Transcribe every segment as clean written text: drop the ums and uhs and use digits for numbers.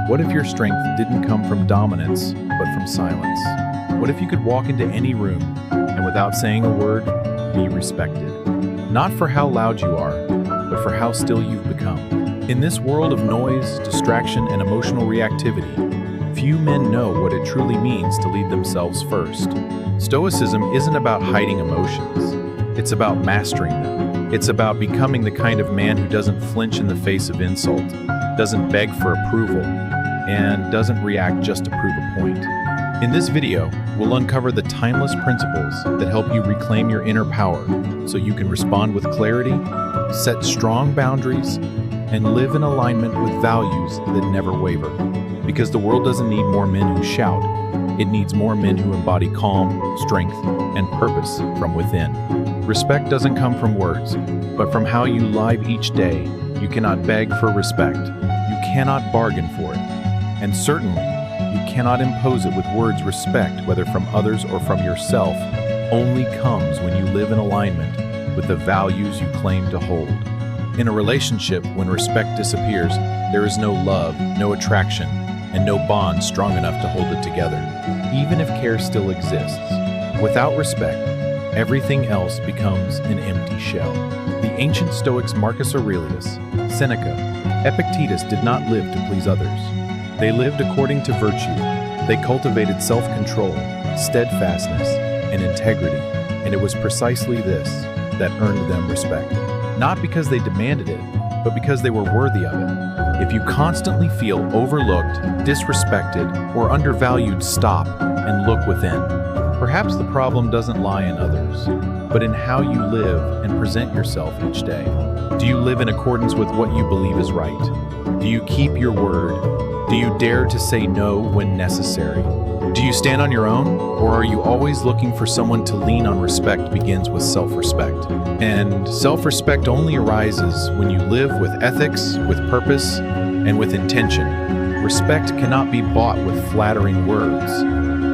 What if your strength didn't come from dominance, but from silence? What if you could walk into any room and without saying a word, be respected? Not for how loud you are, but for how still you've become. In this world of noise, distraction, and emotional reactivity, few men know what it truly means to lead themselves first. Stoicism isn't about hiding emotions. It's about mastering them. It's about becoming the kind of man who doesn't flinch in the face of insult, doesn't beg for approval, and doesn't react just to prove a point. In this video, we'll uncover the timeless principles that help you reclaim your inner power so you can respond with clarity, set strong boundaries, and live in alignment with values that never waver. Because the world doesn't need more men who shout, it needs more men who embody calm, strength, and purpose from within. Respect doesn't come from words, but from how you live each day. You cannot beg for respect. You cannot bargain for it. And certainly, you cannot impose it with words. Respect, whether from others or from yourself, only comes when you live in alignment with the values you claim to hold. In a relationship, when respect disappears, there is no love, no attraction, and no bond strong enough to hold it together, even if care still exists. Without respect, everything else becomes an empty shell. The ancient Stoics Marcus Aurelius, Seneca, Epictetus did not live to please others. They lived according to virtue. They cultivated self-control, steadfastness, and integrity, and it was precisely this that earned them respect. Not because they demanded it, but because they were worthy of it. If you constantly feel overlooked, disrespected, or undervalued, stop and look within. Perhaps the problem doesn't lie in others, but in how you live and present yourself each day. Do you live in accordance with what you believe is right? Do you keep your word? Do you dare to say no when necessary? Do you stand on your own, or are you always looking for someone to lean on? Respect begins with self-respect. And self-respect only arises when you live with ethics, with purpose, and with intention. Respect cannot be bought with flattering words.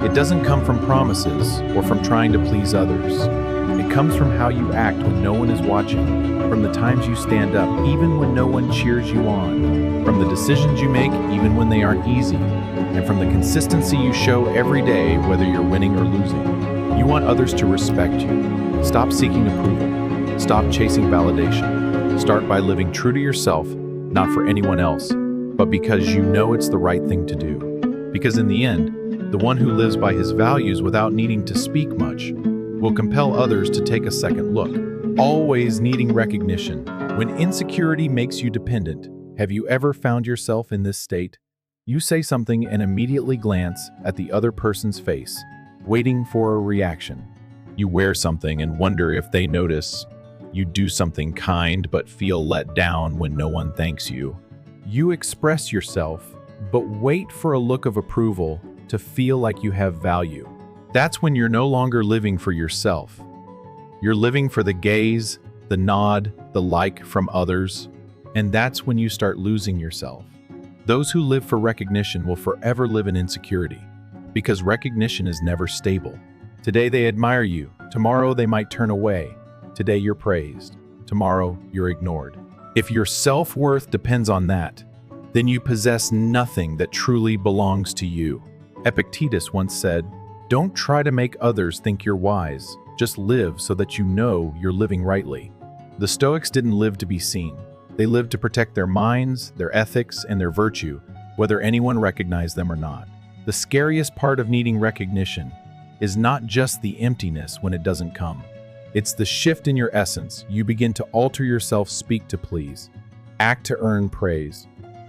It doesn't come from promises or from trying to please others. It comes from how you act when no one is watching, from the times you stand up even when no one cheers you on, from the decisions you make even when they aren't easy, and from the consistency you show every day whether you're winning or losing. You want others to respect you. Stop seeking approval. Stop chasing validation. Start by living true to yourself, not for anyone else, but because you know it's the right thing to do. Because in the end, the one who lives by his values without needing to speak much will compel others to take a second look. Always needing recognition. When insecurity makes you dependent, have you ever found yourself in this state? You say something and immediately glance at the other person's face, waiting for a reaction. You wear something and wonder if they notice. You do something kind but feel let down when no one thanks you. You express yourself, but wait for a look of approval to feel like you have value. That's when you're no longer living for yourself. You're living for the gaze, the nod, the like from others, and that's when you start losing yourself. Those who live for recognition will forever live in insecurity, because recognition is never stable. Today they admire you, tomorrow they might turn away. Today you're praised, tomorrow you're ignored. If your self-worth depends on that, then you possess nothing that truly belongs to you. Epictetus once said, "Don't try to make others think you're wise. Just live so that you know you're living rightly." The Stoics didn't live to be seen. They lived to protect their minds, their ethics, and their virtue, whether anyone recognized them or not. The scariest part of needing recognition is not just the emptiness when it doesn't come. It's the shift in your essence. You begin to alter yourself, speak to please, act to earn praise,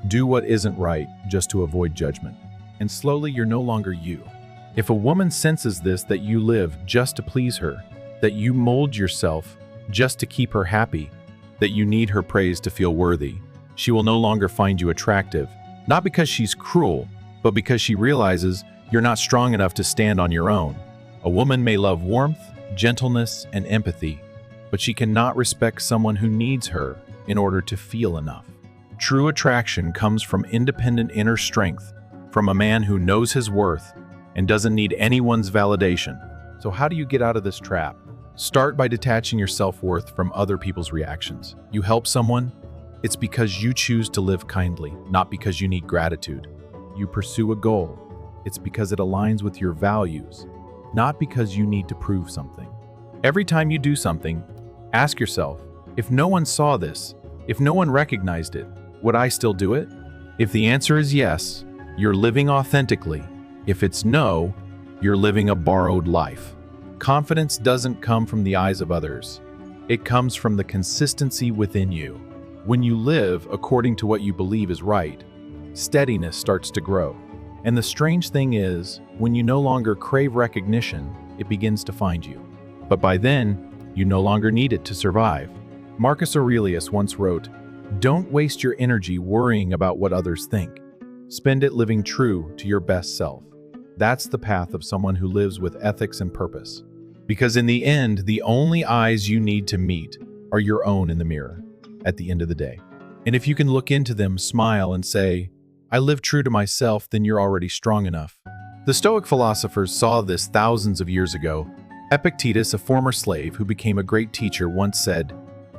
do what isn't right just to avoid judgment. And slowly you're no longer you. If a woman senses this, that you live just to please her, that you mold yourself just to keep her happy, that you need her praise to feel worthy, she will no longer find you attractive, not because she's cruel, but because she realizes you're not strong enough to stand on your own. A woman may love warmth, gentleness, and empathy, but she cannot respect someone who needs her in order to feel enough. True attraction comes from independent inner strength, from a man who knows his worth and doesn't need anyone's validation. So how do you get out of this trap? Start by detaching your self-worth from other people's reactions. You help someone, it's because you choose to live kindly, not because you need gratitude. you pursue a goal, it's because it aligns with your values, not because you need to prove something. Every time you do something, ask yourself, if no one saw this, if no one recognized it, would I still do it? If the answer is yes, you're living authentically. If it's no, you're living a borrowed life. Confidence doesn't come from the eyes of others. It comes from the consistency within you. When you live according to what you believe is right, steadiness starts to grow. And the strange thing is, when you no longer crave recognition, it begins to find you. But by then, you no longer need it to survive. Marcus Aurelius once wrote, "Don't waste your energy worrying about what others think. Spend it living true to your best self." That's the path of someone who lives with ethics and purpose. Because in the end, the only eyes you need to meet are your own in the mirror at the end of the day. And if you can look into them, smile, and say, "I live true to myself," then you're already strong enough. The Stoic philosophers saw this thousands of years ago. Epictetus, a former slave who became a great teacher, once said,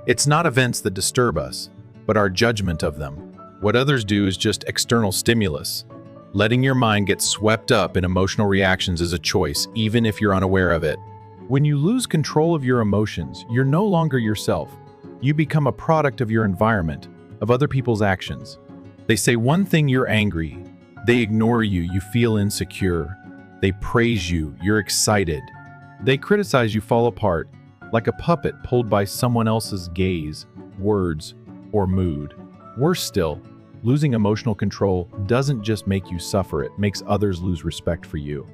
"It's not events that disturb us, but our judgment of them. What others do is just external stimulus. Letting your mind get swept up in emotional reactions is a choice, even if you're unaware of it." When you lose control of your emotions, you're no longer yourself. You become a product of your environment, of other people's actions. They say one thing, you're angry. They ignore you, you feel insecure. They praise you, you're excited. They criticize you, fall apart, like a puppet pulled by someone else's gaze, words, or mood. Worse still, losing emotional control doesn't just make you suffer, it makes others lose respect for you.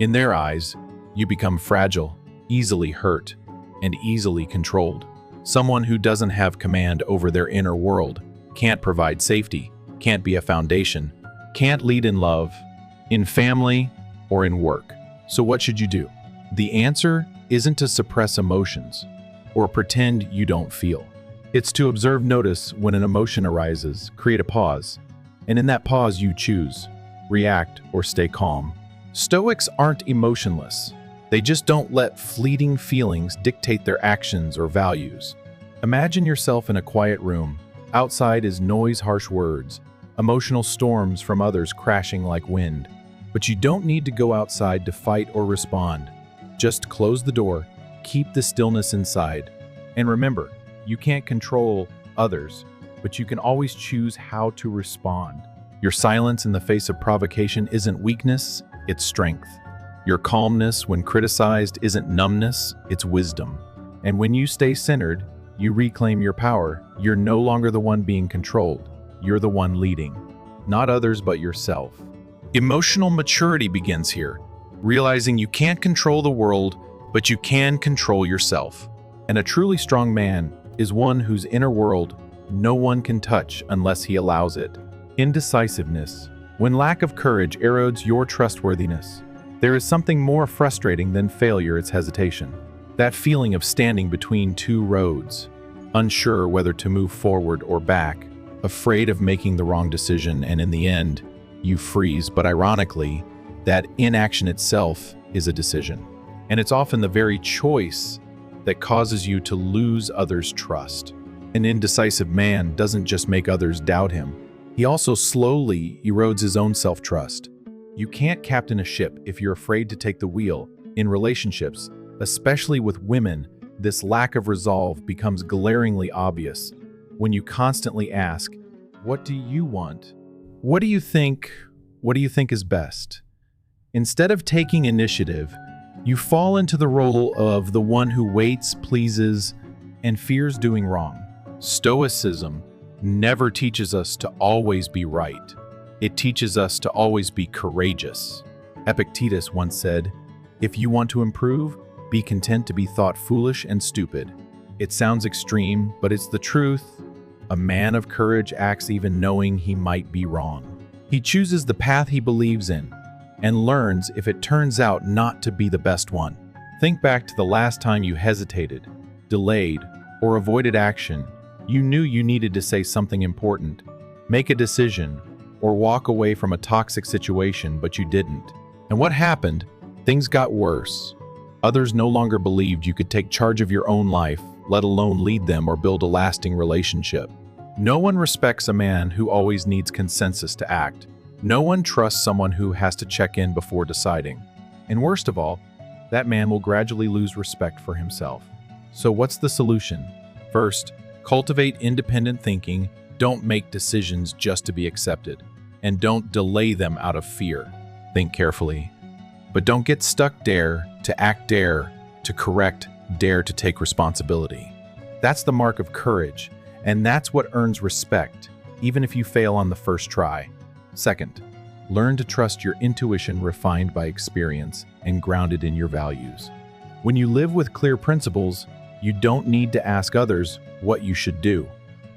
In their eyes, you become fragile, easily hurt, and easily controlled. Someone who doesn't have command over their inner world, can't provide safety, can't be a foundation, can't lead in love, in family, or in work. So what should you do? The answer isn't to suppress emotions or pretend you don't feel. It's to observe, notice when an emotion arises, create a pause, and in that pause you choose, react or stay calm. Stoics aren't emotionless. They just don't let fleeting feelings dictate their actions or values. Imagine yourself in a quiet room. Outside is noise, harsh words, emotional storms from others crashing like wind. But you don't need to go outside to fight or respond. Just close the door, keep the stillness inside. And remember, you can't control others, but you can always choose how to respond. Your silence in the face of provocation isn't weakness, it's strength. Your calmness when criticized isn't numbness, it's wisdom. And when you stay centered, you reclaim your power. You're no longer the one being controlled. You're the one leading. Not others, but yourself. Emotional maturity begins here, realizing you can't control the world, but you can control yourself. And a truly strong man is one whose inner world no one can touch unless he allows it. Indecisiveness. When lack of courage erodes your trustworthiness, there is something more frustrating than failure, it's hesitation. That feeling of standing between two roads, unsure whether to move forward or back, afraid of making the wrong decision, and in the end, you freeze. But ironically, that inaction itself is a decision. And it's often the very choice that causes you to lose others' trust. An indecisive man doesn't just make others doubt him, he also slowly erodes his own self-trust. You can't captain a ship if you're afraid to take the wheel. In relationships, especially with women, this lack of resolve becomes glaringly obvious when you constantly ask, "What do you want? What do you think? What do you think is best?" Instead of taking initiative, you fall into the role of the one who waits, pleases, and fears doing wrong. Stoicism never teaches us to always be right. It teaches us to always be courageous. Epictetus once said, "If you want to improve, be content to be thought foolish and stupid." It sounds extreme, but it's the truth. A man of courage acts even knowing he might be wrong. He chooses the path he believes in and learns if it turns out not to be the best one. Think back to the last time you hesitated, delayed, or avoided action. You knew you needed to say something important, make a decision, or walk away from a toxic situation, but you didn't. And what happened? Things got worse. Others no longer believed you could take charge of your own life, let alone lead them or build a lasting relationship. No one respects a man who always needs consensus to act. No one trusts someone who has to check in before deciding. And worst of all, that man will gradually lose respect for himself. So what's the solution? First, cultivate independent thinking. Don't make decisions just to be accepted. And don't delay them out of fear. Think carefully. But don't get stuck. Dare to act, dare to correct, dare to take responsibility. That's the mark of courage, and that's what earns respect, even if you fail on the first try. Second, learn to trust your intuition refined by experience and grounded in your values. When you live with clear principles, you don't need to ask others what you should do.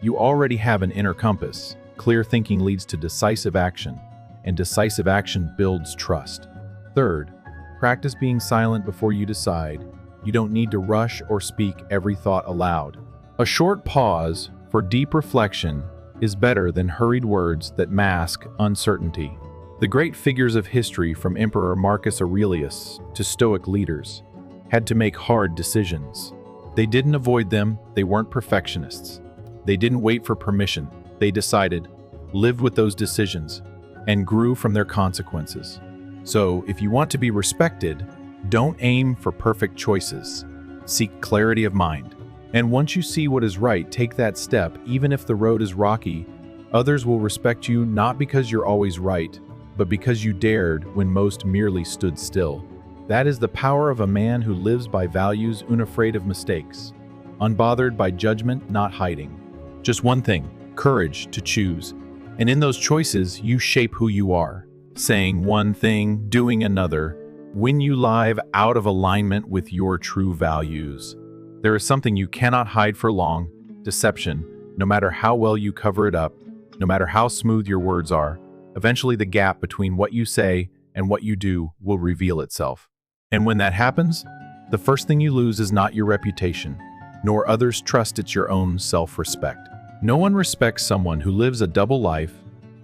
You already have an inner compass. Clear thinking leads to decisive action, and decisive action builds trust. Third, practice being silent before you decide. You don't need to rush or speak every thought aloud. A short pause for deep reflection is better than hurried words that mask uncertainty. The great figures of history, from Emperor Marcus Aurelius to Stoic leaders, had to make hard decisions. They didn't avoid them. They weren't perfectionists. They didn't wait for permission. They decided, lived with those decisions, and grew from their consequences. So, if you want to be respected, don't aim for perfect choices. Seek clarity of mind. And once you see what is right, take that step. Even if the road is rocky, others will respect you not because you're always right, but because you dared when most merely stood still. That is the power of a man who lives by values, unafraid of mistakes, unbothered by judgment, not hiding. Just one thing, courage to choose. And in those choices, you shape who you are. Saying one thing, doing another, when you live out of alignment with your true values. There is something you cannot hide for long, deception. No matter how well you cover it up, no matter how smooth your words are, eventually the gap between what you say and what you do will reveal itself. And when that happens, the first thing you lose is not your reputation, nor others' trust. It's your own self-respect. No one respects someone who lives a double life,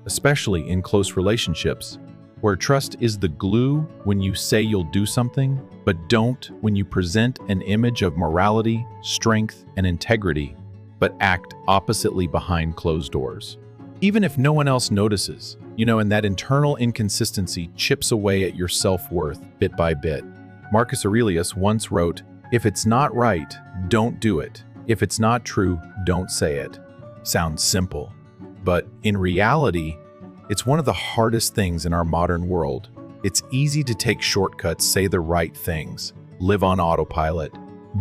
especially in close relationships, where trust is the glue when you say you'll do something, but don't when you present an image of morality, strength, and integrity, but act oppositely behind closed doors. Even if no one else notices, and that internal inconsistency chips away at your self-worth bit by bit. Marcus Aurelius once wrote, "If it's not right, don't do it. If it's not true, don't say it." Sounds simple, but in reality, it's one of the hardest things in our modern world. It's easy to take shortcuts, say the right things, live on autopilot,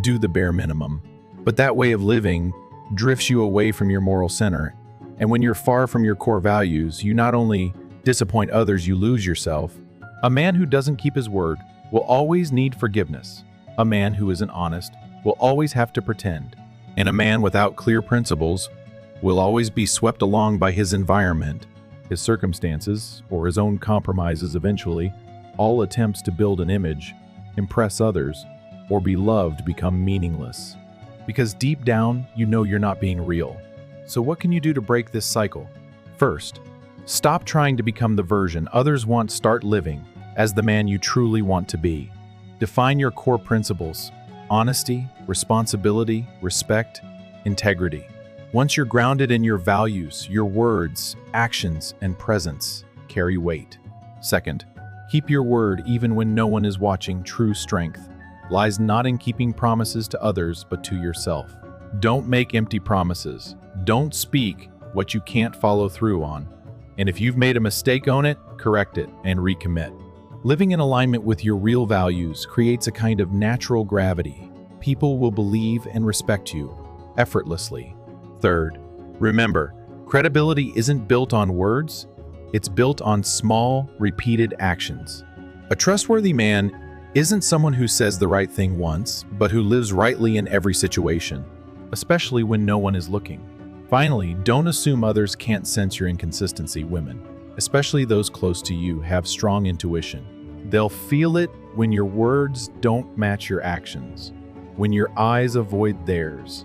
do the bare minimum. But that way of living drifts you away from your moral center. And when you're far from your core values, you not only disappoint others, you lose yourself. A man who doesn't keep his word will always need forgiveness. A man who isn't honest will always have to pretend. And a man without clear principles will always be swept along by his environment, his circumstances, or his own compromises. Eventually, all attempts to build an image, impress others, or be loved become meaningless. Because deep down, you know you're not being real. So what can you do to break this cycle? First, stop trying to become the version others want. Start living as the man you truly want to be. Define your core principles: honesty, responsibility, respect, integrity. Once you're grounded in your values, your words, actions, and presence carry weight. Second, keep your word even when no one is watching. True strength lies not in keeping promises to others, but to yourself. Don't make empty promises. Don't speak what you can't follow through on. And if you've made a mistake, own it, correct it, and recommit. Living in alignment with your real values creates a kind of natural gravity. People will believe and respect you effortlessly. Third, remember, credibility isn't built on words, it's built on small, repeated actions. A trustworthy man isn't someone who says the right thing once, but who lives rightly in every situation, especially when no one is looking. Finally, don't assume others can't sense your inconsistency. Women, especially those close to you, have strong intuition. They'll feel it when your words don't match your actions, when your eyes avoid theirs,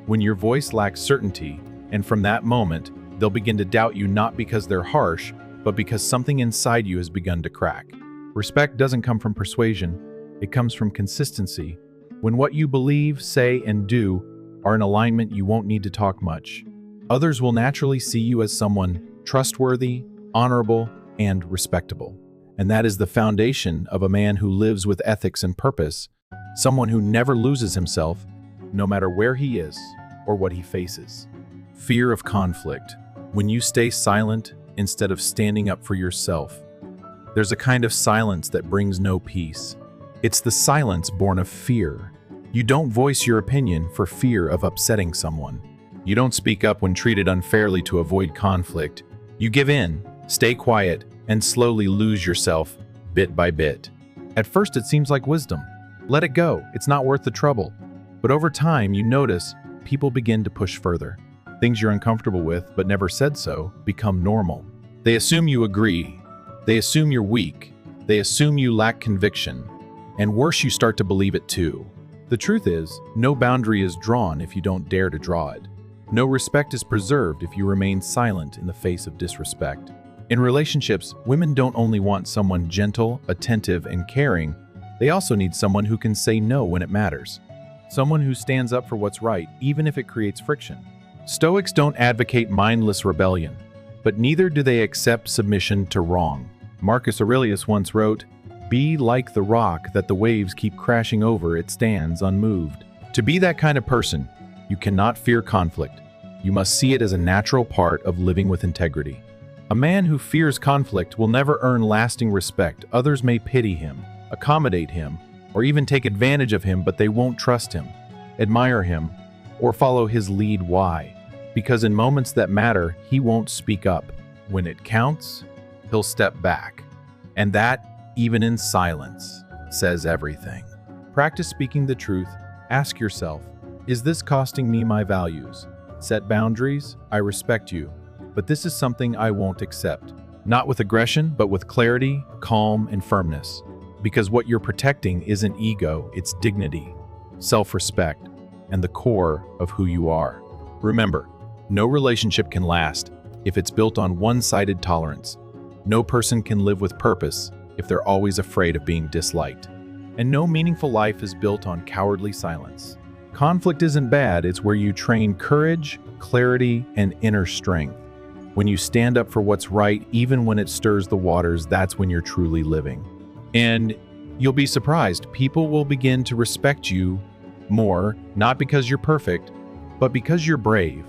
when your voice lacks certainty, and from that moment, they'll begin to doubt you, not because they're harsh, but because something inside you has begun to crack. Respect doesn't come from persuasion, it comes from consistency. When what you believe, say, and do are in alignment, you won't need to talk much. Others will naturally see you as someone trustworthy, honorable, and respectable. And that is the foundation of a man who lives with ethics and purpose, someone who never loses himself, no matter where he is or what he faces. Fear of conflict. When you stay silent instead of standing up for yourself, there's a kind of silence that brings no peace. It's the silence born of fear. You don't voice your opinion for fear of upsetting someone. You don't speak up when treated unfairly to avoid conflict. You give in, stay quiet, and slowly lose yourself bit by bit. At first it seems like wisdom. Let it go, it's not worth the trouble. But over time you notice people begin to push further. Things you're uncomfortable with but never said so become normal. They assume you agree. They assume you're weak. They assume you lack conviction. And worse, you start to believe it too. The truth is, no boundary is drawn if you don't dare to draw it. No respect is preserved if you remain silent in the face of disrespect. In relationships, women don't only want someone gentle, attentive, and caring, they also need someone who can say no when it matters. Someone who stands up for what's right, even if it creates friction. Stoics don't advocate mindless rebellion, but neither do they accept submission to wrong. Marcus Aurelius once wrote, "Be like the rock that the waves keep crashing over, it stands unmoved." To be that kind of person, you cannot fear conflict. You must see it as a natural part of living with integrity. A man who fears conflict will never earn lasting respect. Others may pity him, accommodate him, or even take advantage of him, but they won't trust him, admire him, or follow his lead. Why? Because in moments that matter, he won't speak up. When it counts, he'll step back. And that, even in silence, says everything. Practice speaking the truth. Ask yourself, is this costing me my values? Set boundaries. I respect you, but this is something I won't accept. Not with aggression, but with clarity, calm, and firmness. Because what you're protecting isn't ego, it's dignity, self-respect, and the core of who you are. Remember, no relationship can last if it's built on one-sided tolerance. No person can live with purpose if they're always afraid of being disliked. And no meaningful life is built on cowardly silence. Conflict isn't bad, it's where you train courage, clarity, and inner strength. When you stand up for what's right, even when it stirs the waters, that's when you're truly living. And you'll be surprised, people will begin to respect you more, not because you're perfect, but because you're brave.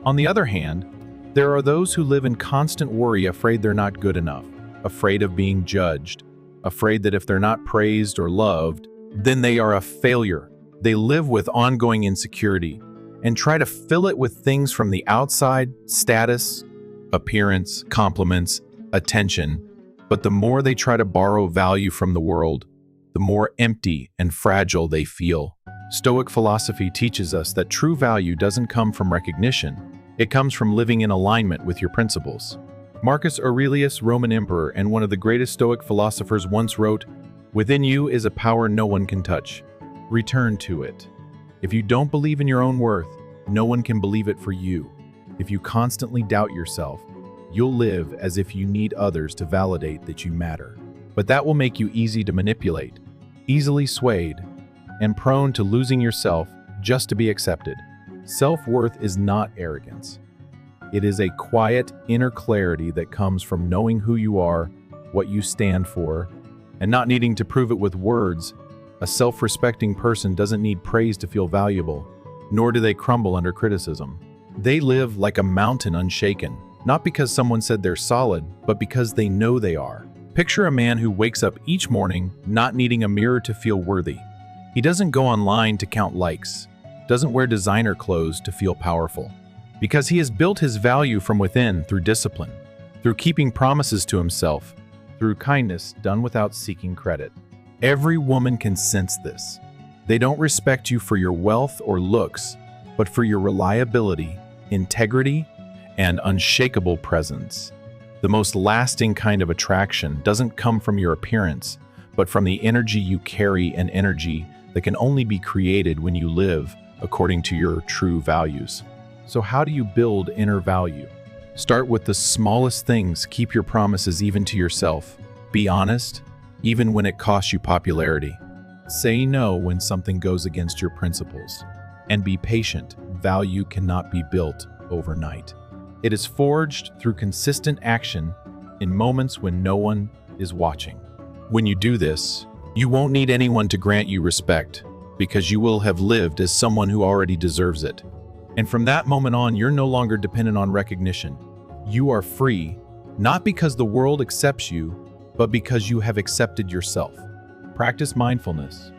On the other hand, there are those who live in constant worry, afraid they're not good enough, afraid of being judged, afraid that if they're not praised or loved, then they are a failure. They live with ongoing insecurity and try to fill it with things from the outside: status, appearance, compliments, attention. But the more they try to borrow value from the world, the more empty and fragile they feel. Stoic philosophy teaches us that true value doesn't come from recognition. It comes from living in alignment with your principles. Marcus Aurelius, Roman emperor and one of the greatest Stoic philosophers, once wrote, "Within you is a power no one can touch. Return to it." If you don't believe in your own worth, no one can believe it for you. If you constantly doubt yourself, you'll live as if you need others to validate that you matter. But that will make you easy to manipulate, easily swayed, and prone to losing yourself just to be accepted. Self-worth is not arrogance. It is a quiet inner clarity that comes from knowing who you are, what you stand for, and not needing to prove it with words. A self-respecting person doesn't need praise to feel valuable, nor do they crumble under criticism. They live like a mountain unshaken, not because someone said they're solid, but because they know they are. Picture a man who wakes up each morning not needing a mirror to feel worthy. He doesn't go online to count likes, doesn't wear designer clothes to feel powerful, because he has built his value from within through discipline, through keeping promises to himself, through kindness done without seeking credit. Every woman can sense this. They don't respect you for your wealth or looks, but for your reliability, integrity, and unshakable presence. The most lasting kind of attraction doesn't come from your appearance, but from the energy you carry, an energy that can only be created when you live according to your true values. So how do you build inner value? Start with the smallest things. Keep your promises even to yourself. Be honest, even when it costs you popularity. Say no when something goes against your principles. And be patient. Value cannot be built overnight. It is forged through consistent action in moments when no one is watching. When you do this, you won't need anyone to grant you respect, because you will have lived as someone who already deserves it. And from that moment on, you're no longer dependent on recognition. You are free, not because the world accepts you, but because you have accepted yourself. Practice mindfulness.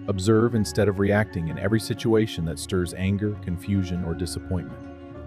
Observe instead of reacting in every situation that stirs anger, confusion, or disappointment.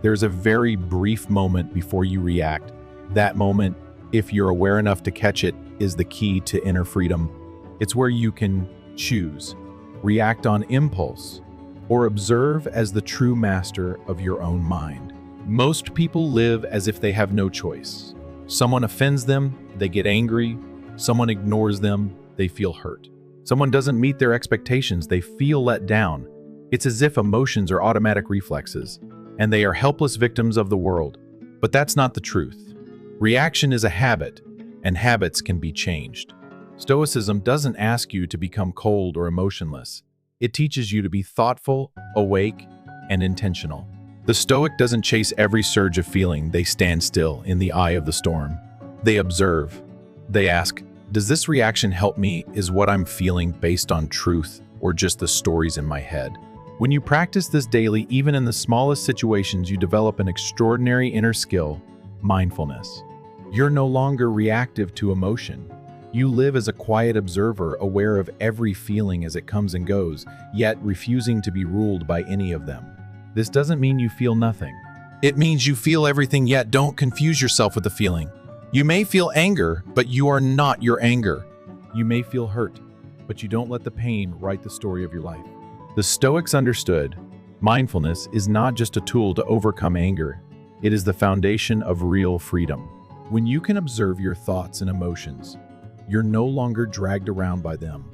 There's a very brief moment before you react. That moment, if you're aware enough to catch it, is the key to inner freedom. It's where you can choose, react on impulse, or observe as the true master of your own mind. Most people live as if they have no choice. Someone offends them, they get angry. Someone ignores them, they feel hurt. Someone doesn't meet their expectations, they feel let down. It's as if emotions are automatic reflexes, and they are helpless victims of the world. But that's not the truth. Reaction is a habit, and habits can be changed. Stoicism doesn't ask you to become cold or emotionless. It teaches you to be thoughtful, awake, and intentional. The Stoic doesn't chase every surge of feeling, they stand still in the eye of the storm. They observe. They ask, does this reaction help me? Is what I'm feeling based on truth or just the stories in my head? When you practice this daily, even in the smallest situations, you develop an extraordinary inner skill, mindfulness. You're no longer reactive to emotion. You live as a quiet observer, aware of every feeling as it comes and goes, yet refusing to be ruled by any of them. This doesn't mean you feel nothing. It means you feel everything, yet don't confuse yourself with the feeling. You may feel anger, but you are not your anger. You may feel hurt, but you don't let the pain write the story of your life. The Stoics understood mindfulness is not just a tool to overcome anger. It is the foundation of real freedom. When you can observe your thoughts and emotions, you're no longer dragged around by them.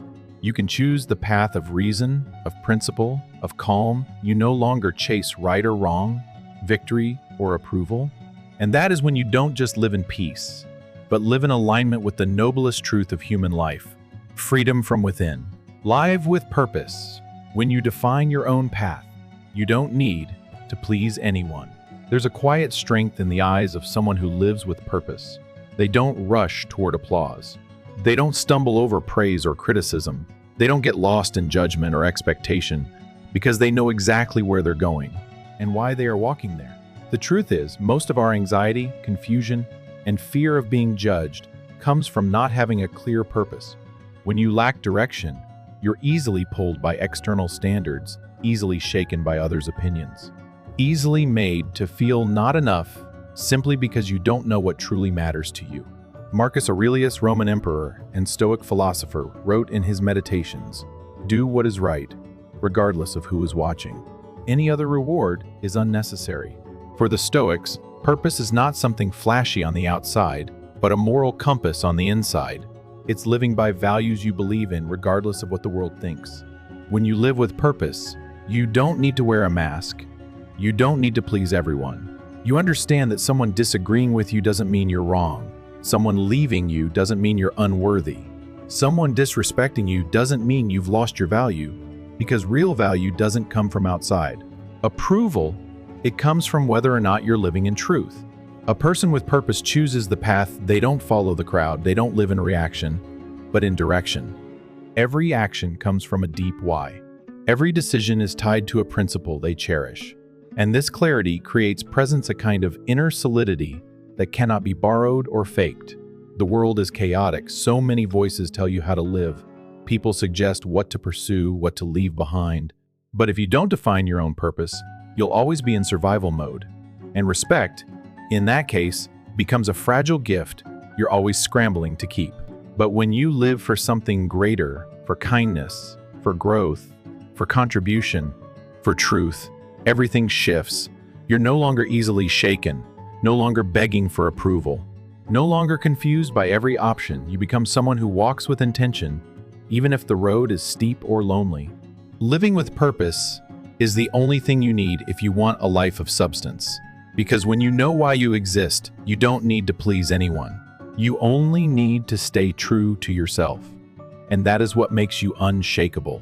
You can choose the path of reason, of principle, of calm. You no longer chase right or wrong, victory or approval. And that is when you don't just live in peace, but live in alignment with the noblest truth of human life, freedom from within. Live with purpose. When you define your own path, you don't need to please anyone. There's a quiet strength in the eyes of someone who lives with purpose. They don't rush toward applause. They don't stumble over praise or criticism. They don't get lost in judgment or expectation because they know exactly where they're going and why they are walking there. The truth is, most of our anxiety, confusion, and fear of being judged comes from not having a clear purpose. When you lack direction, you're easily pulled by external standards, easily shaken by others' opinions, easily made to feel not enough simply because you don't know what truly matters to you. Marcus Aurelius, Roman emperor and Stoic philosopher, wrote in his Meditations, "Do what is right, regardless of who is watching. Any other reward is unnecessary." For the Stoics, purpose is not something flashy on the outside, but a moral compass on the inside. It's living by values you believe in regardless of what the world thinks. When you live with purpose, you don't need to wear a mask. You don't need to please everyone. You understand that someone disagreeing with you doesn't mean you're wrong. Someone leaving you doesn't mean you're unworthy. Someone disrespecting you doesn't mean you've lost your value, because real value doesn't come from outside. Approval, it comes from whether or not you're living in truth. A person with purpose chooses the path. They don't follow the crowd. They don't live in reaction, but in direction. Every action comes from a deep why. Every decision is tied to a principle they cherish. And this clarity creates presence, a kind of inner solidity that cannot be borrowed or faked. The world is chaotic. So many voices tell you how to live. People suggest what to pursue, what to leave behind. But if you don't define your own purpose, you'll always be in survival mode. And respect, in that case, becomes a fragile gift you're always scrambling to keep. But when you live for something greater, for kindness, for growth, for contribution, for truth, everything shifts. You're no longer easily shaken, no longer begging for approval, no longer confused by every option. You become someone who walks with intention, even if the road is steep or lonely. Living with purpose is the only thing you need if you want a life of substance. Because when you know why you exist, you don't need to please anyone. You only need to stay true to yourself. And that is what makes you unshakable.